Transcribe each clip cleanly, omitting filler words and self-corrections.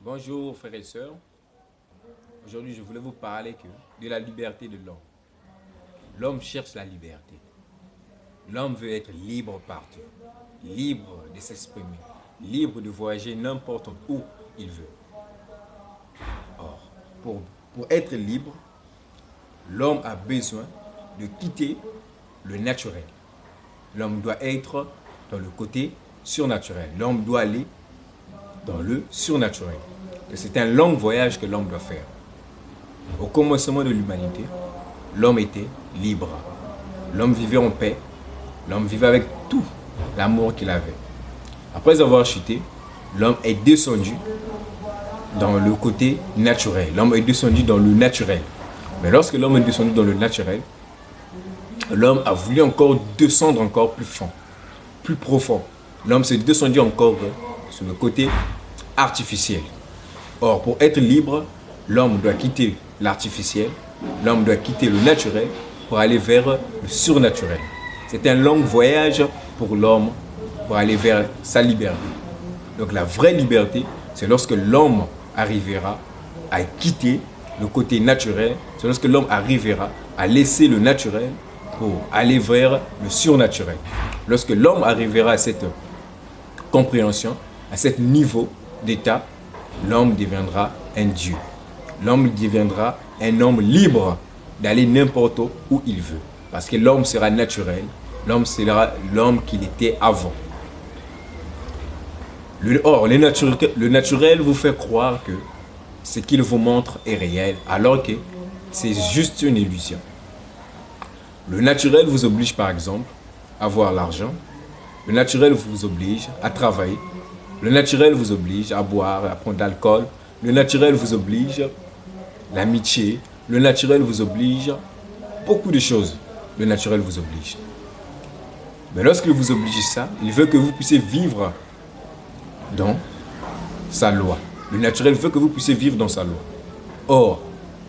Bonjour frères et sœurs. Aujourd'hui, je voulais vous parler de la liberté de l'homme. L'homme cherche la liberté. L'homme veut être libre partout, libre de s'exprimer, libre de voyager n'importe où il veut. Or, pour être libre, l'homme a besoin de quitter le naturel. L'homme doit être dans le côté surnaturel. L'homme doit aller dans le surnaturel. C'est un long voyage que l'homme doit faire. Au commencement de l'humanité, l'homme était libre. L'homme vivait en paix. L'homme vivait avec tout l'amour qu'il avait. Après avoir chuté, l'homme est descendu dans le côté naturel. L'homme est descendu dans le naturel. Mais lorsque l'homme est descendu dans le naturel, l'homme a voulu encore descendre encore plus fond, plus profond. L'homme s'est descendu encore sur le côté artificiel. Or, pour être libre, l'homme doit quitter l'artificiel, l'homme doit quitter le naturel pour aller vers le surnaturel. C'est un long voyage pour l'homme pour aller vers sa liberté. Donc la vraie liberté, c'est lorsque l'homme arrivera à quitter le côté naturel, c'est lorsque l'homme arrivera à laisser le naturel pour aller vers le surnaturel. Lorsque l'homme arrivera à cette compréhension, à ce niveau d'état, l'homme deviendra un Dieu. L'homme deviendra un homme libre d'aller n'importe où il veut. Parce que l'homme sera naturel. L'homme sera l'homme qu'il était avant. Le naturel vous fait croire que ce qu'il vous montre est réel, alors que c'est juste une illusion. Le naturel vous oblige par exemple à avoir l'argent. Le naturel vous oblige à travailler. Le naturel vous oblige à boire, à prendre de l'alcool. Le naturel vous oblige l'amitié. Le naturel vous oblige beaucoup de choses. Le naturel vous oblige. Mais lorsque vous oblige ça, il veut que vous puissiez vivre dans sa loi. Le naturel veut que vous puissiez vivre dans sa loi. Or,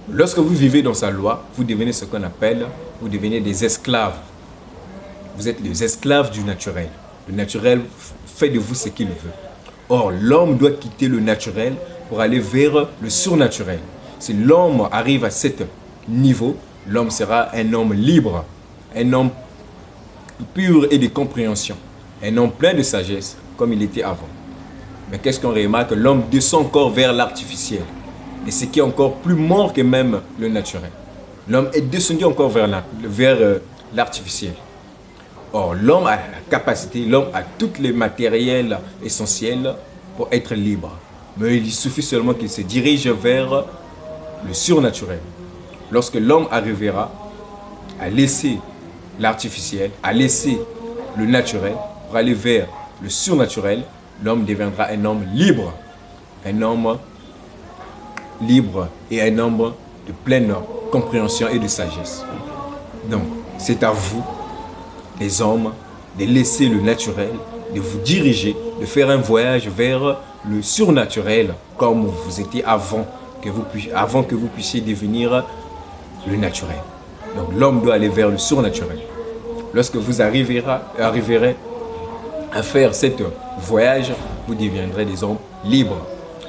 lorsque vous vivez dans sa loi, vous devenez ce qu'on appelle, vous devenez des esclaves. Vous êtes les esclaves du naturel. Le naturel fait de vous ce qu'il veut. Or, l'homme doit quitter le naturel pour aller vers le surnaturel. Si l'homme arrive à ce niveau, l'homme sera un homme libre, un homme pur et de compréhension, un homme plein de sagesse comme il était avant. Mais qu'est-ce qu'on remarque? L'homme descend encore vers l'artificiel. Et ce qui est encore plus mort que même le naturel. L'homme est descendu encore vers l'artificiel. Or, l'homme a la capacité, l'homme a tous les matériels essentiels pour être libre. Mais il suffit seulement qu'il se dirige vers le surnaturel. Lorsque l'homme arrivera à laisser l'artificiel, à laisser le naturel, pour aller vers le surnaturel, l'homme deviendra un homme libre. Un homme libre et un homme de pleine compréhension et de sagesse. Donc, c'est à vous, les hommes, de laisser le naturel, de vous diriger, de faire un voyage vers le surnaturel comme vous étiez avant que vous puissiez devenir le naturel. Donc l'homme doit aller vers le surnaturel. Lorsque vous arriverez à faire ce voyage, vous deviendrez des hommes libres.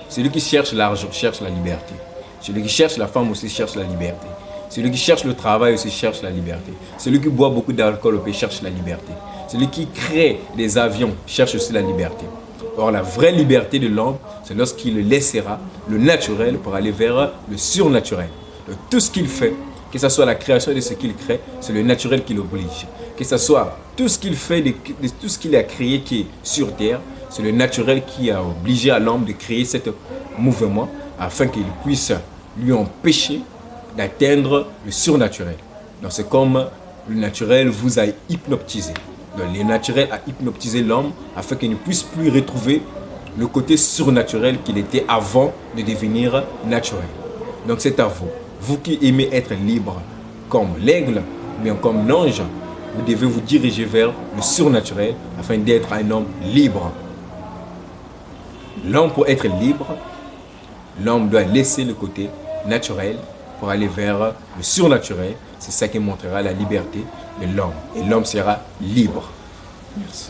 Celui qui cherche l'argent cherche la liberté. Celui qui cherche la femme aussi cherche la liberté. Celui qui cherche le travail aussi cherche la liberté. Celui qui boit beaucoup d'alcool aussi cherche la liberté. Celui qui crée des avions cherche aussi la liberté. Or, la vraie liberté de l'homme, c'est lorsqu'il laissera le naturel pour aller vers le surnaturel. Donc, tout ce qu'il fait, que ce soit la création de ce qu'il crée, c'est le naturel qui l'oblige. Que ce soit tout ce qu'il fait, de tout ce qu'il a créé qui est sur terre, c'est le naturel qui a obligé à l'homme de créer ce mouvement afin qu'il puisse lui empêcher d'atteindre le surnaturel. Donc c'est comme le naturel vous a hypnotisé. Donc le naturel a hypnotisé l'homme afin qu'il ne puisse plus retrouver le côté surnaturel qu'il était avant de devenir naturel. Donc c'est à vous. Vous qui aimez être libre comme l'aigle, mais comme l'ange, vous devez vous diriger vers le surnaturel afin d'être un homme libre. L'homme, pour être libre, l'homme doit laisser le côté naturel pour aller vers le surnaturel. C'est ça qui montrera la liberté de l'homme. Et l'homme sera libre. Merci.